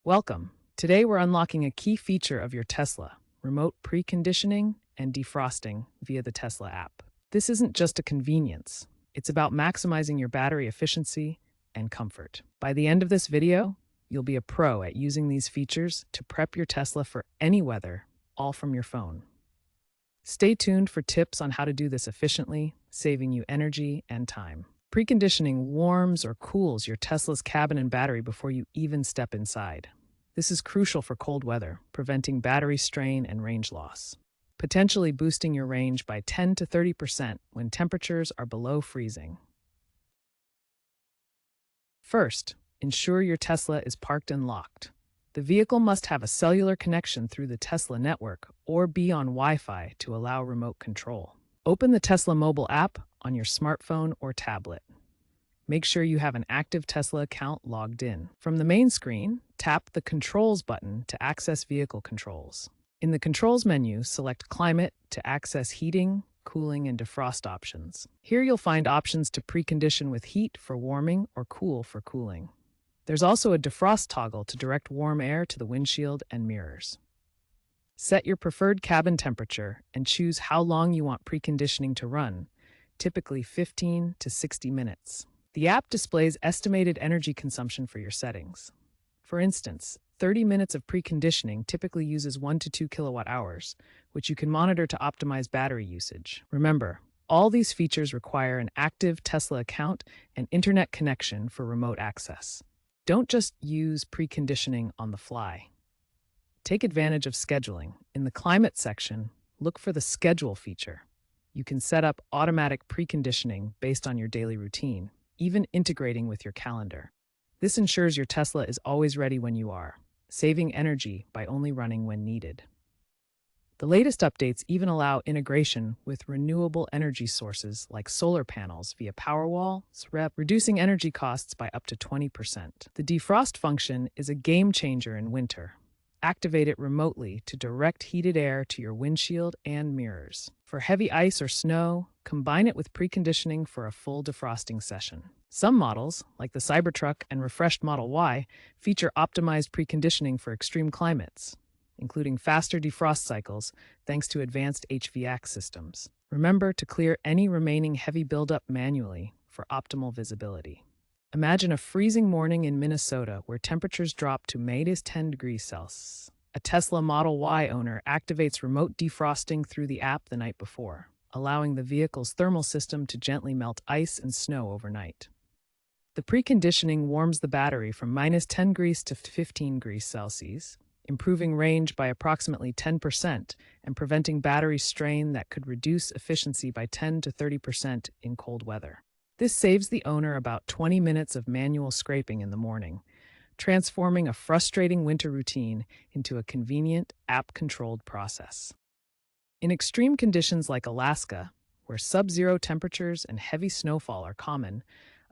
Welcome. Today we're unlocking a key feature of your Tesla, remote preconditioning and defrosting via the Tesla app. This isn't just a convenience. It's about maximizing your battery efficiency and comfort. By the end of this video, you'll be a pro at using these features to prep your Tesla for any weather, all from your phone. Stay tuned for tips on how to do this efficiently, saving you energy and time. Preconditioning warms or cools your Tesla's cabin and battery before you even step inside. This is crucial for cold weather, preventing battery strain and range loss, potentially boosting your range by 10 to 30% when temperatures are below freezing. First, ensure your Tesla is parked and locked. The vehicle must have a cellular connection through the Tesla network or be on Wi-Fi to allow remote control. Open the Tesla mobile app on your smartphone or tablet. Make sure you have an active Tesla account logged in. From the main screen, tap the Controls button to access vehicle controls. In the Controls menu, select Climate to access heating, cooling, and defrost options. Here you'll find options to precondition with heat for warming or cool for cooling. There's also a defrost toggle to direct warm air to the windshield and mirrors. Set your preferred cabin temperature and choose how long you want preconditioning to run, typically 15 to 60 minutes. The app displays estimated energy consumption for your settings. For instance, 30 minutes of preconditioning typically uses 1 to 2 kilowatt hours, which you can monitor to optimize battery usage. Remember, all these features require an active Tesla account and internet connection for remote access. Don't just use preconditioning on the fly. Take advantage of scheduling. In the Climate section, look for the Schedule feature. You can set up automatic preconditioning based on your daily routine, even integrating with your calendar. This ensures your Tesla is always ready when you are, saving energy by only running when needed. The latest updates even allow integration with renewable energy sources like solar panels via Powerwall, reducing energy costs by up to 20%. The defrost function is a game changer in winter. Activate it remotely to direct heated air to your windshield and mirrors. For heavy ice or snow, combine it with preconditioning for a full defrosting session. Some models, like the Cybertruck and refreshed Model Y, feature optimized preconditioning for extreme climates, including faster defrost cycles thanks to advanced HVAC systems. Remember to clear any remaining heavy buildup manually for optimal visibility. Imagine a freezing morning in Minnesota where temperatures drop to -10 degrees Celsius. A Tesla Model Y owner activates remote defrosting through the app the night before, allowing the vehicle's thermal system to gently melt ice and snow overnight. The preconditioning warms the battery from -10 degrees to 15 degrees Celsius, improving range by approximately 10% and preventing battery strain that could reduce efficiency by 10 to 30% in cold weather. This saves the owner about 20 minutes of manual scraping in the morning, transforming a frustrating winter routine into a convenient, app-controlled process. In extreme conditions like Alaska, where sub-zero temperatures and heavy snowfall are common,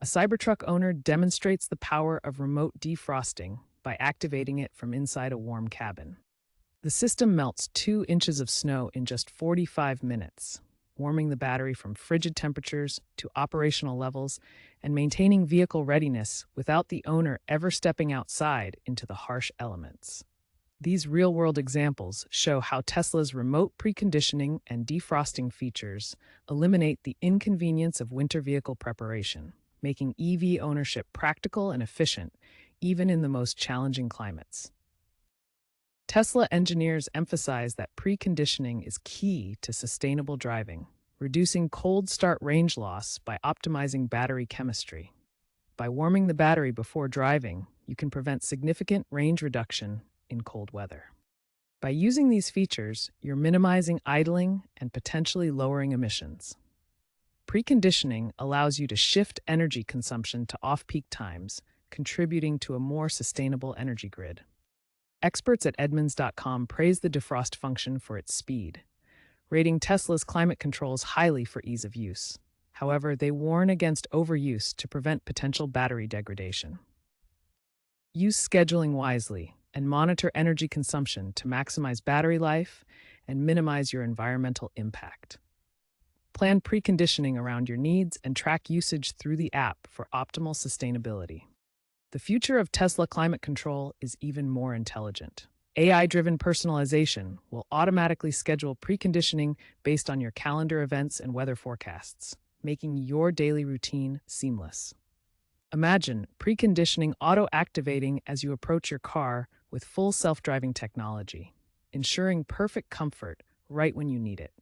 a Cybertruck owner demonstrates the power of remote defrosting by activating it from inside a warm cabin. The system melts 2 inches of snow in just 45 minutes, warming the battery from frigid temperatures to operational levels and maintaining vehicle readiness without the owner ever stepping outside into the harsh elements. These real-world examples show how Tesla's remote preconditioning and defrosting features eliminate the inconvenience of winter vehicle preparation, making EV ownership practical and efficient, even in the most challenging climates. Tesla engineers emphasize that preconditioning is key to sustainable driving, reducing cold start range loss by optimizing battery chemistry. By warming the battery before driving, you can prevent significant range reduction in cold weather. By using these features, you're minimizing idling and potentially lowering emissions. Preconditioning allows you to shift energy consumption to off-peak times, contributing to a more sustainable energy grid. Experts at Edmunds.com praise the defrost function for its speed, rating Tesla's climate controls highly for ease of use. However, they warn against overuse to prevent potential battery degradation. Use scheduling wisely and monitor energy consumption to maximize battery life and minimize your environmental impact. Plan preconditioning around your needs and track usage through the app for optimal sustainability. The future of Tesla climate control is even more intelligent. AI-driven personalization will automatically schedule preconditioning based on your calendar events and weather forecasts, making your daily routine seamless. Imagine preconditioning auto-activating as you approach your car with full self-driving technology, ensuring perfect comfort right when you need it.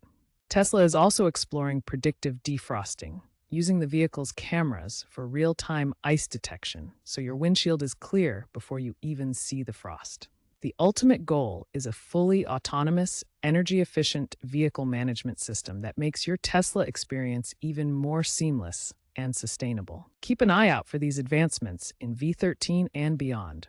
Tesla is also exploring predictive defrosting, using the vehicle's cameras for real-time ice detection so your windshield is clear before you even see the frost. The ultimate goal is a fully autonomous, energy-efficient vehicle management system that makes your Tesla experience even more seamless and sustainable. Keep an eye out for these advancements in V13 and beyond.